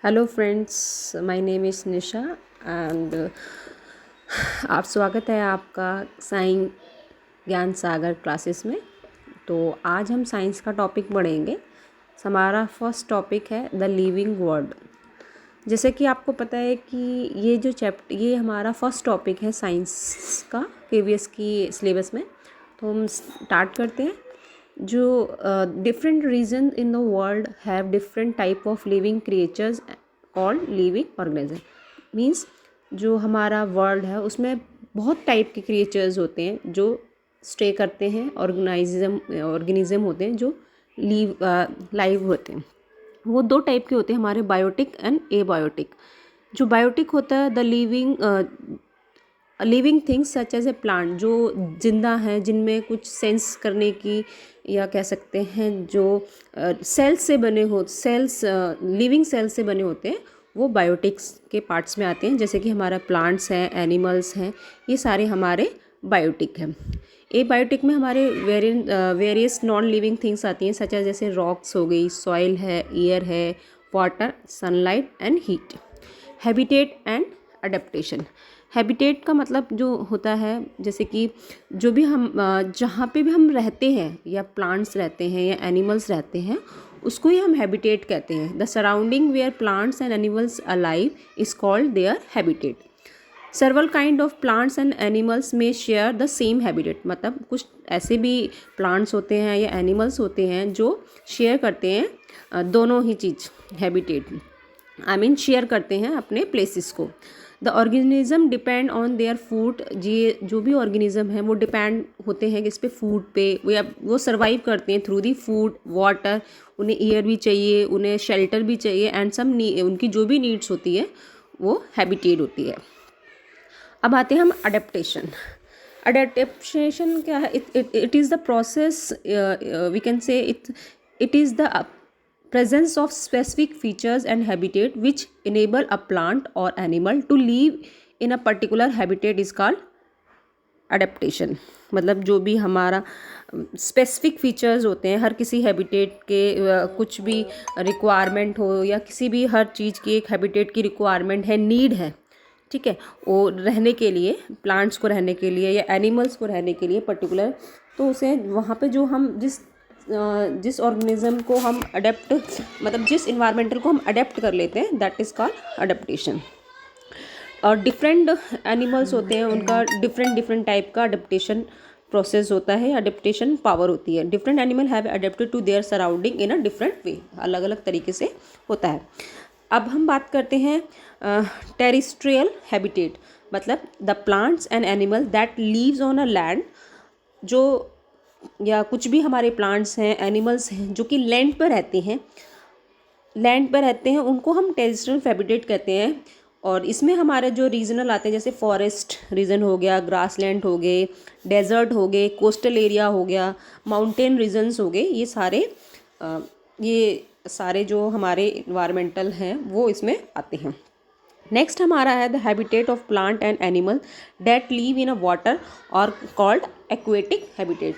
Hello friends, my name is Nisha and आप स्वागत है आपका साइंस ज्ञान सागर क्लासेस में। तो आज हम साइंस का टॉपिक पढ़ेंगे। हमारा फर्स्ट टॉपिक है द लिविंग वर्ल्ड। जैसे कि आपको पता है कि ये हमारा फर्स्ट टॉपिक है साइंस का केवीएस की सिलेबस में। तो हम स्टार्ट करते हैं। जो different region in the world have different type of living creatures called living organism. Means जो हमारा वर्ल्ड है उसमें बहुत टाइप के क्रिएचर्स होते हैं जो स्टे करते हैं, ऑर्गेनिज्म होते हैं जो लाइव होते हैं। वो दो टाइप के होते हैं हमारे, बायोटिक एंड एबायोटिक। जो बायोटिक होता है the living things such as a plant, जो जिंदा हैं, जिनमें कुछ सेंस करने की या कह सकते हैं जो सेल्स से बने हो लिविंग सेल्स से बने होते हैं, वो बायोटिक्स के पार्ट्स में आते हैं। जैसे कि हमारा प्लांट्स हैं, एनिमल्स हैं, ये सारे हमारे बायोटिक हैं। ए बायोटिक में हमारे वेरियस नॉन लिविंग थिंग्स आती हैं, सच एज जैसे रॉक्स हो गई, सॉइल है, एयर है, water, sunlight and heat. Habitat and adaptation. Habitat का मतलब जो होता है, जैसे कि जो भी हम जहाँ पे भी हम रहते हैं, या प्लांट्स रहते हैं या एनिमल्स रहते हैं, उसको ही हम हैबिटेट कहते हैं। The surrounding where plants and animals alive is called their habitat. Several kind of plants and animals may share the same habitat. मतलब कुछ ऐसे भी प्लांट्स होते हैं या एनिमल्स होते हैं जो शेयर करते हैं दोनों ही चीज़, हैबिटेट शेयर करते हैं अपने प्लेसेस को। The organism depend on their food. जो भी ऑर्गेनिज्म है वो डिपेंड होते हैं इस पे, फूड पे, वो सर्वाइव करते हैं थ्रू दी फूड, वाटर। उन्हें एयर भी चाहिए, उन्हें शेल्टर भी चाहिए एंड उनकी जो भी नीड्स होती है वो हैबिटेट होती है। अब आते हैं हम अडेप्टेशन। अडेप्टेशन क्या है? It is the process, we can say it is the presence of specific features and habitat which enable a plant or animal to live in a particular habitat is called adaptation। मतलब जो भी हमारा specific features होते हैं हर किसी habitat के, कुछ भी रिक्वायरमेंट हो या किसी भी हर चीज़ की एक हैबिटेट की रिक्वायरमेंट है, नीड है, ठीक है, वो रहने के लिए, प्लांट्स को रहने के लिए या एनिमल्स को रहने के लिए पर्टिकुलर, तो उसे वहाँ पे जो हम जिस ऑर्गेनिज्म को हम अडेप्ट, मतलब जिस इन्वायरमेंटल को हम अडेप्ट कर लेते हैं, दैट इज़ कॉल्ड अडेप्टेशन। और डिफरेंट एनिमल्स होते हैं, उनका डिफरेंट टाइप का अडेप्टेशन प्रोसेस होता है, अडेप्टेशन पावर होती है। Different animal have adapted to their surrounding in a different way, अलग अलग तरीके से होता है। अब हम बात करते हैं टेरेस्ट्रियल हैबिटेट, मतलब the plants and animal that leaves on a land. जो या कुछ भी हमारे प्लांट्स हैं, एनिमल्स हैं जो कि लैंड पर रहते हैं, उनको हम टेरेस्ट्रियल हैबिटेट कहते हैं। और इसमें हमारे जो रीजनल आते हैं, जैसे फॉरेस्ट रीजन हो गया, ग्रासलैंड हो गए, डेजर्ट हो गए, कोस्टल एरिया हो गया, माउंटेन रीजन्स हो गए, ये सारे जो हमारे इन्वायरमेंटल हैं वो इसमें आते हैं। नेक्स्ट हमारा है the habitat of plant and animal that leave in a water और कॉल्ड एक्वेटिक हैबिटेट।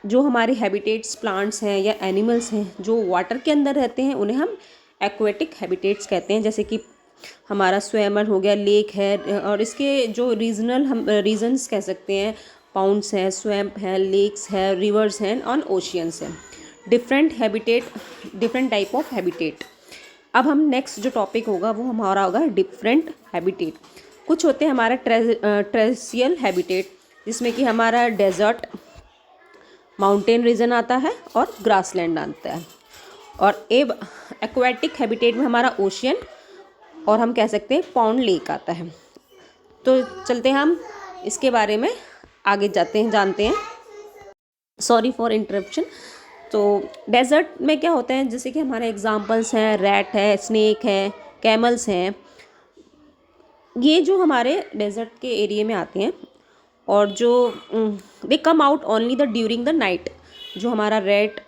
जो हमारे हैबिटेट्स प्लांट्स हैं या एनिमल्स हैं जो वाटर के अंदर रहते हैं, उन्हें हम एक्वेटिक हैबिटेट्स कहते हैं। जैसे कि हमारा स्विमर हो गया, लेक है, और इसके जो रीजनल हम रीजन्स कह सकते हैं, पाउंड्स हैं, स्वैम्प है, लेक्स है, रिवर्स हैं और ओशियंस हैं। Different type of habitat. अब हम नेक्स्ट जो टॉपिक होगा वो हमारा होगा डिफरेंट हैबिटेट। कुछ होते हैं हमारा टेरेस्ट्रियल हैबिटेट, जिसमें कि हमारा डेजर्ट, माउंटेन रीजन आता है और ग्रासलैंड आता है। और एक्वेटिक हैबिटेट में हमारा ओशियन और हम कह सकते हैं पॉन्ड, लेक आता है। तो चलते हैं हम इसके बारे में आगे जानते हैं। Sorry for interruption. तो डेजर्ट में क्या होता है, जैसे कि हमारे एग्जांपल्स हैं, रैट है, स्नेक है, कैमल्स हैं, ये जो हमारे डेजर्ट के एरिया में आते हैं। और जो they come out only during the night. जो हमारा रैट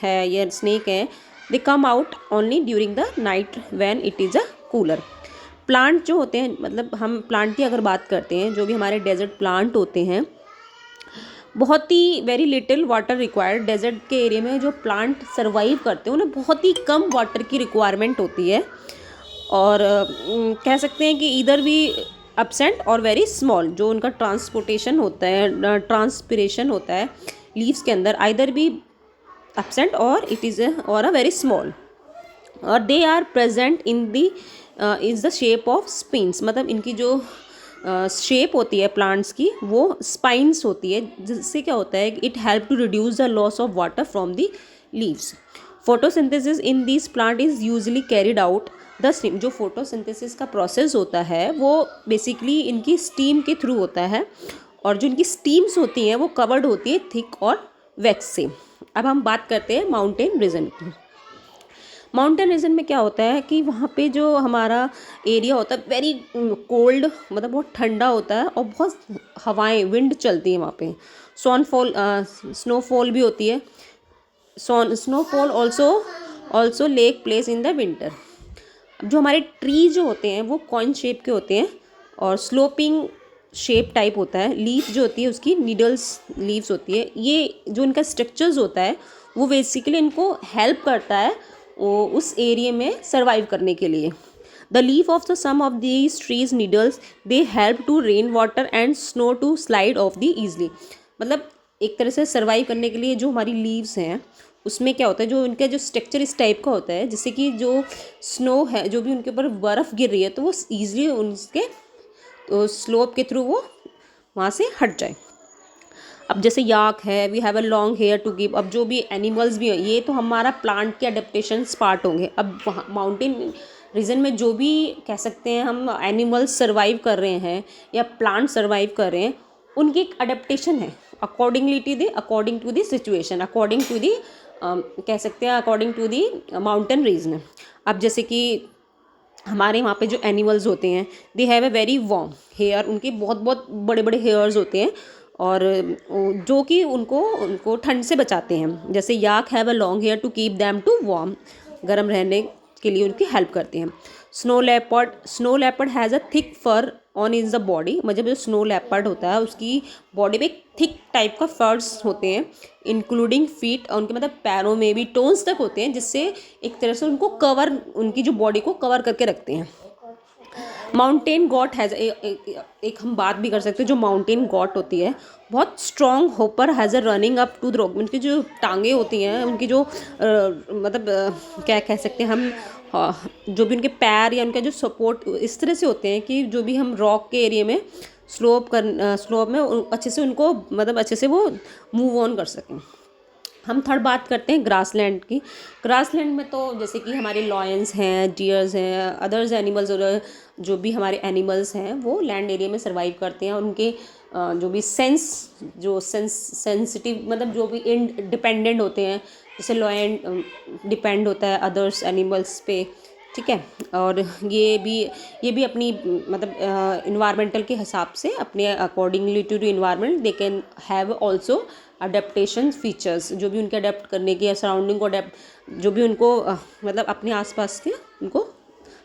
है या स्नेक है, they come out only during the night when it is a cooler. Plant जो होते हैं, मतलब हम प्लांट की अगर बात करते हैं, जो भी हमारे डेजर्ट प्लांट होते हैं, बहुत ही very little water required. Desert के एरिया में जो प्लांट सर्वाइव करते हैं उन्हें बहुत ही कम वाटर की रिक्वायरमेंट होती है। और कह सकते हैं कि इधर भी एब्सेंट और वेरी स्मॉल, जो उनका ट्रांसपोर्टेशन होता है, ट्रांसपिरेशन होता है लीव्स के अंदर, आइदर भी एब्सेंट और इट इज़ और अ वेरी स्मॉल, और they are present in the is the shape of spines, मतलब इनकी जो शेप होती है प्लांट्स की वो स्पाइंस होती है, जिससे क्या होता है it help to reduce the loss of water from the leaves. Photosynthesis in this plant is usually carried out the stem, जो फोटोसिंथेसिस का प्रोसेस होता है वो बेसिकली इनकी स्टीम के थ्रू होता है, और जो इनकी स्टीम्स होती हैं वो कवर्ड होती है थिक और वैक्स से। अब हम बात करते हैं माउंटेन रीजन की। माउंटेन रीजन में क्या होता है कि वहाँ पे जो हमारा एरिया होता है वेरी कोल्ड, मतलब बहुत ठंडा होता है, और बहुत हवाएं, विंड चलती है वहाँ पे। स्नोफॉल भी होती है। Snowfall also lake place in the winter. जो हमारे ट्री जो होते हैं वो कॉइन शेप के होते हैं और स्लोपिंग शेप टाइप होता है। लीफ जो होती है उसकी नीडल्स लीव्स होती है। ये जो इनका स्ट्रक्चर्स होता है वो बेसिकली इनको हेल्प करता है उस एरिया में सर्वाइव करने के लिए। The leaf of the some of these trees needles they help to rain water and snow to slide off the easily. मतलब एक तरह से सर्वाइव करने के लिए जो हमारी लीव्स हैं उसमें क्या होता है, जो उनका जो स्ट्रक्चर इस टाइप का होता है जिससे कि जो स्नो है, जो भी उनके ऊपर बर्फ़ गिर रही है, तो वो ईजिली उनके तो स्लोप के थ्रू वो वहाँ से हट जाए। अब जैसे याक है, we have a long hair to give. अब जो भी एनिमल्स भी हैं ये तो हमारा प्लांट के अडेप्टेशंस पार्ट होंगे। अब माउंटेन रीजन में जो भी कह सकते हैं हम एनिमल्स सर्वाइव कर रहे हैं या प्लांट सर्वाइव कर रहे हैं, उनकी एक अडेप्टेशन है according to the situation, according to the कह सकते हैं according to the mountain region. अब जैसे कि हमारे वहाँ पे जो एनिमल्स होते हैं they have a very warm hair, उनके बहुत बहुत बड़े बड़े हेयर्स होते हैं और जो कि उनको ठंड से बचाते हैं। जैसे yak have a long hair to keep them to warm, गर्म रहने के लिए उनकी हेल्प करते हैं। Snow leopard has a thick fur on is the body. मतलब जो स्नो लेपर्ड होता है उसकी बॉडी पे एक थिक टाइप का फर्स होते हैं इंक्लूडिंग फीट, और उनके मतलब पैरों में भी टोन्स तक होते हैं, जिससे एक तरह से उनको कवर, उनकी जो बॉडी को कवर करके रखते हैं। माउंटेन गॉट हैज़ एक हम बात भी कर सकते हैं, जो माउंटेन गॉट होती है बहुत strong hopper has a running up to the rock. उनकी जो टांगे होती हैं, उनकी जो मतलब क्या कह सकते हैं हम, जो भी उनके पैर या उनका जो सपोर्ट इस तरह से होते हैं कि जो भी हम रॉक के एरिया में स्लोप में अच्छे से उनको मतलब अच्छे से वो मूव ऑन कर सकें। हम थर्ड बात करते हैं ग्रासलैंड की। ग्रासलैंड में तो जैसे कि हमारे लॉयंस हैं, डियर्स हैं, अदर्स एनिमल्स और जो भी हमारे एनिमल्स हैं वो लैंड एरिया में सर्वाइव करते हैं, और उनके जो भी सेंसिटिव मतलब जो भी इंडिपेंडेंट होते हैं, जैसे लॉयन डिपेंड होता है अदर्स एनिमल्स पे, ठीक है। और ये भी अपनी मतलब इन्वायरमेंटल के हिसाब से अपने accordingly to environment they can have also adaptation features, जो भी उनके अडेप्ट करने के या सराउंडिंग को अडेप्ट, जो भी उनको मतलब अपने आसपास के उनको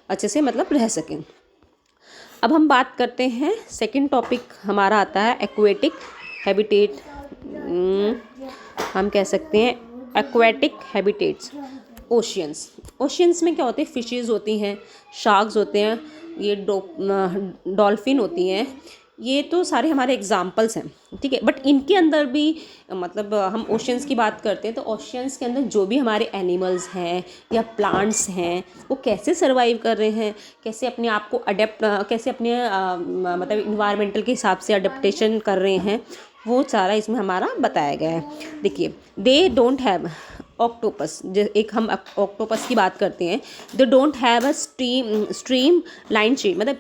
अच्छे से मतलब रह सकें। अब हम बात करते हैं सेकंड टॉपिक हमारा आता है एक्वेटिक हैबिटेट। हम कह सकते हैं एक्वेटिक हैबिटेट्स। ओशियंस में क्या होते हैं, फिशेस होती हैं, शार्क्स होते हैं, ये डॉल्फिन होती हैं, ये तो सारे हमारे एग्जाम्पल्स हैं, ठीक है। बट इनके अंदर भी मतलब हम ओशियंस की बात करते हैं तो ओशियंस के अंदर जो भी हमारे एनिमल्स हैं या प्लांट्स हैं वो कैसे सर्वाइव कर रहे हैं, कैसे अपने आप को कैसे अपने मतलब इन्वायरमेंटल के हिसाब से अडेप्टेशन कर रहे हैं, वो सारा इसमें हमारा बताया गया है। देखिए, दे डोंट हैव ऑक्टोपस, एक हम ऑक्टोपस की बात करते हैं, दे don't have a stream line shape. मतलब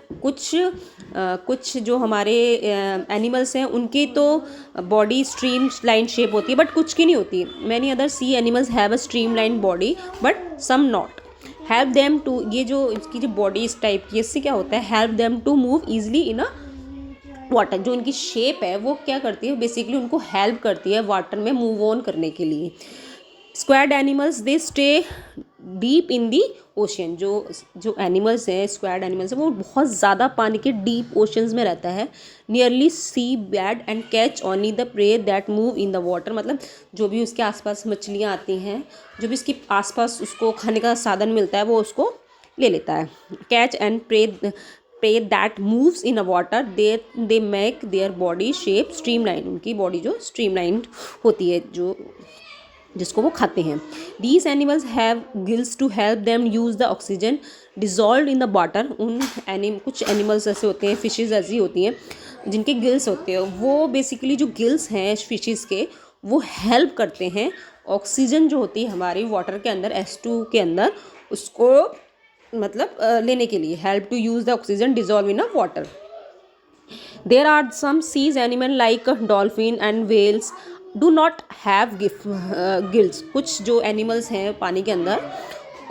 कुछ जो हमारे एनिमल्स हैं उनकी तो बॉडी स्ट्रीम लाइन शेप होती है बट कुछ की नहीं होती। Many other sea animals have a stream line body but some not. Help them to, ये जो इसकी जो बॉडी इस टाइप की, इससे क्या होता है, help them to move easily in a water. जो उनकी शेप है वो क्या करती है, बेसिकली उनको हेल्प करती है वाटर में मूव ऑन करने के लिए। Squid animals they stay deep in the ocean. जो एनिमल्स हैं, स्क्वैड एनिमल्स हैं, वो बहुत ज़्यादा पानी के डीप ओशंस में रहता है। Nearly sea bad and catch only the prey that move in the water. मतलब जो भी उसके आसपास मछलियाँ आती हैं, जो भी इसके आसपास उसको खाने का साधन मिलता है वो उसको ले लेता है। Catch and prey that moves in a water, they make their body shape streamline, उनकी बॉडी जो स्ट्रीमलाइंड होती है, जो जिसको वो खाते हैं। These animals have gills to help them use the oxygen dissolve in the water. कुछ एनिमल्स ऐसे होते हैं, फिशेज ऐसी होती हैं जिनके गिल्स होते हैं, वो बेसिकली जो गिल्स हैं फिशेज के, वो हेल्प करते हैं ऑक्सीजन जो होती है हमारी वाटर के अंदर, H2 के अंदर, उसको मतलब लेने के लिए, help to use the oxygen dissolve in a water. There are some seas animal like dolphin and whales do not have gills। कुछ जो एनिमल्स हैं पानी के अंदर,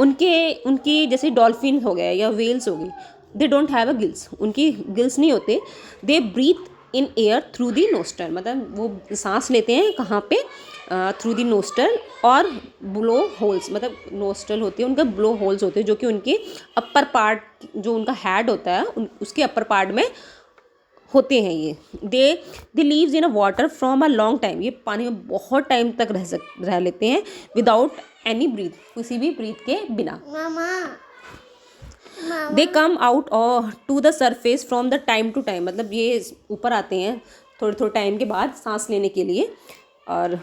उनकी जैसे डॉल्फिन हो गया या वेल्स हो गई, they don't have a gills, उनकी गिल्स नहीं होते। They breathe in air through the nostril, मतलब वो सांस लेते हैं कहाँ पे, थ्रू दी नोस्टल और ब्लो होल्स, मतलब नोस्टल होती है उनका, ब्लो होल्स होते हैं जो कि उनके अपर पार्ट, जो उनका हेड होता है उसके अपर पार्ट में होते हैं ये। They lives in a water from a long time, ये पानी में बहुत टाइम तक रह लेते हैं विदाउट एनी ब्रीथ, किसी भी ब्रीथ के बिना। They come out to the surface from the time to time, मतलब ये ऊपर आते हैं थोड़े थोड़े टाइम के बाद सांस लेने के लिए, और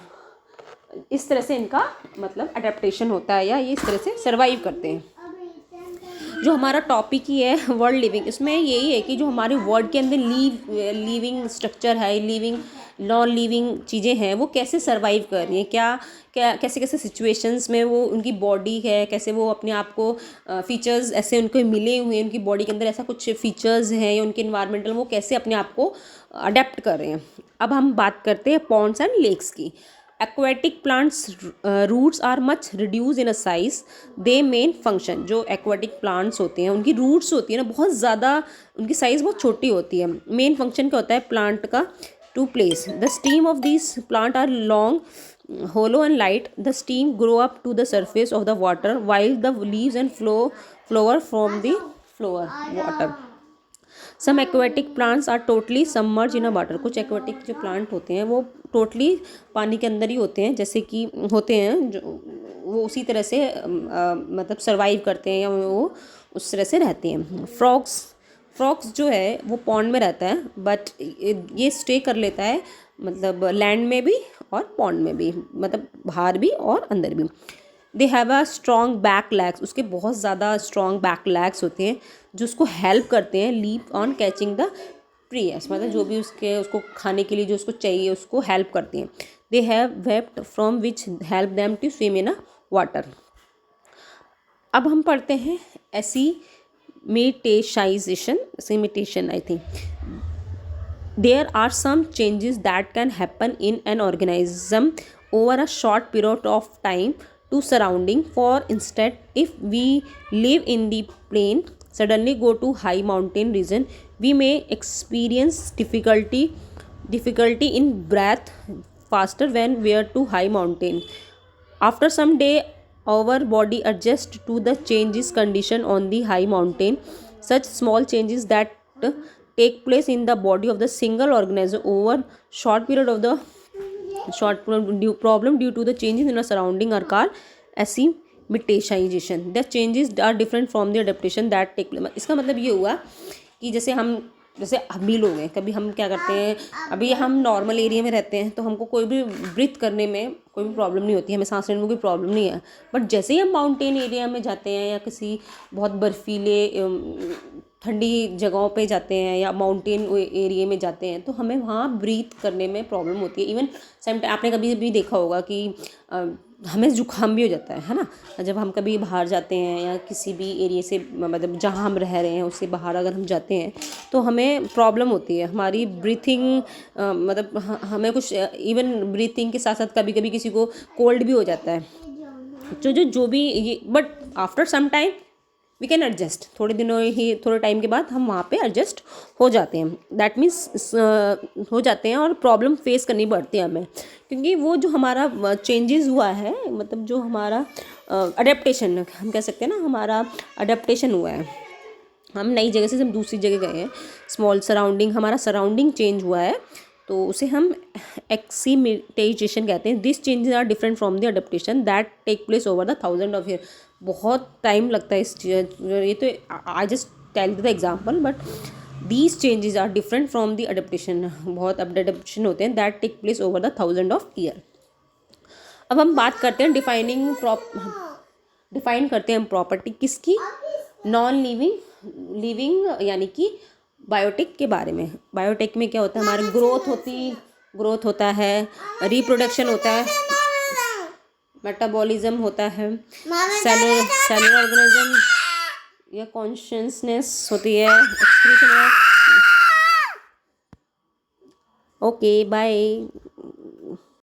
इस तरह से इनका मतलब अडेप्टेशन होता है, या ये इस तरह से सर्वाइव करते हैं। जो हमारा टॉपिक ही है वर्ल्ड लिविंग, इसमें यही है कि जो हमारे वर्ल्ड के अंदर लिविंग स्ट्रक्चर है, लिविंग नॉन लिविंग चीज़ें हैं, वो कैसे सर्वाइव कर रही हैं, क्या कैसे कैसे सिचुएशंस में वो उनकी बॉडी है, कैसे वो अपने आप को फीचर्स ऐसे उनको मिले हुए हैं, उनकी बॉडी के अंदर ऐसा कुछ फीचर्स हैं या उनके इन्वायरमेंटल, वो कैसे अपने आप को अडेप्ट कर रहे हैं। अब हम बात करते हैं पॉन्ड्स एंड लेक्स की। Aquatic plants roots are much reduce in a size, they main function, जो एक्वाटिक प्लांट्स होते हैं उनकी रूट्स होती है ना बहुत ज़्यादा, उनकी साइज़ बहुत छोटी होती है। मेन फंक्शन क्या होता है प्लांट का, to place the stem of this plant are long hollow and light, the steam grow up to the surface of the water while the leaves and flower from the flower water. Some aquatic plants are totally submerge in a water, कुछ aquatic जो plant होते हैं वो totally पानी के अंदर ही होते हैं, जैसे कि होते हैं जो वो उसी तरह से मतलब सर्वाइव करते हैं या वो उस तरह से रहते हैं। फ्रॉक्स जो है वो पॉन्ड में रहता है, बट ये स्टे कर लेता है मतलब लैंड में भी और पॉन्ड में भी, मतलब बाहर भी और अंदर भी। They have a strong back legs, उसके बहुत ज़्यादा स्ट्रॉन्ग बैक लैग्स होते हैं जो उसको हेल्प करते हैं leap on catching the prayers, मतलब जो भी उसको खाने के लिए जो उसको चाहिए उसको हेल्प करती हैं। They have webbed from which help them to swim in a water. अब हम पढ़ते हैं सेमिटेशन I think. There are some changes that can happen in an organism over a short period of time to surrounding. For instance, if we live in the plain, suddenly go to high mountain region, we may experience difficulty in breath faster when we are to high mountain. After some day, our body adjusts to the changes condition on the high mountain. Such small changes that take place in the body of the single organism over short period of the problem due to the changes in the surrounding are called assimilation. The changes are different from the adaptation that take place. इसका मतलब ये हुआ कि जैसे हम भी लोग हैं, कभी हम क्या करते हैं, अभी हम नॉर्मल एरिया में रहते हैं तो हमको कोई भी ब्रीथ करने में कोई भी प्रॉब्लम नहीं होती है, हमें सांस लेने में कोई प्रॉब्लम नहीं है। बट जैसे ही हम माउंटेन एरिया में जाते हैं या किसी बहुत बर्फीले ठंडी जगहों पे जाते हैं या माउंटेन एरिया में जाते हैं तो हमें वहाँ ब्रीथ करने में प्रॉब्लम होती है। इवन सेम टाइम आपने कभी भी देखा होगा कि हमें जुकाम भी हो जाता है ना, जब हम कभी बाहर जाते हैं या किसी भी एरिया से मतलब जहाँ हम रह रहे हैं उससे बाहर अगर हम जाते हैं तो हमें प्रॉब्लम होती है, हमारी ब्रीथिंग मतलब हमें कुछ इवन ब्रीथिंग के साथ साथ कभी कभी किसी को कोल्ड भी हो जाता है। जो भी ये, but after some time we can adjust, थोड़े टाइम के बाद हम वहाँ पे एडजस्ट हो जाते हैं, दैट मीन्स हो जाते हैं और प्रॉब्लम फेस करनी पड़ती है हमें, क्योंकि वो जो हमारा चेंजेस हुआ है मतलब जो हमारा अडेप्टेशन हम कह सकते हैं ना, हमारा अडेप्टेशन हुआ है, हम नई जगह से हम दूसरी जगह गए हैं, स्मॉल सराउंडिंग, हमारा सराउंडिंग चेंज हुआ है तो उसे हम एक्सीमेटाइजेशन कहते हैं। This changes are different from the adaptation that take place over the thousand of year. बहुत टाइम लगता है इस ये तो I just tell the example, but these changes are different from the adaptation. बहुत अडेप्टेशन होते हैं that take place over the thousand of year. अब हम बात करते हैं डिफाइन करते हैं हम प्रॉपर्टी किसकी, नॉन लिविंग यानी कि बायोटिक के बारे में। बायोटिक में क्या होता है, हमारी ग्रोथ होता है, रिप्रोडक्शन होता है, मेटाबॉलिज्म होता है, सेलुलर ऑर्गेनिज्म या कॉन्शियसनेस होती है, एक्सक्रीशन है। Okay bye.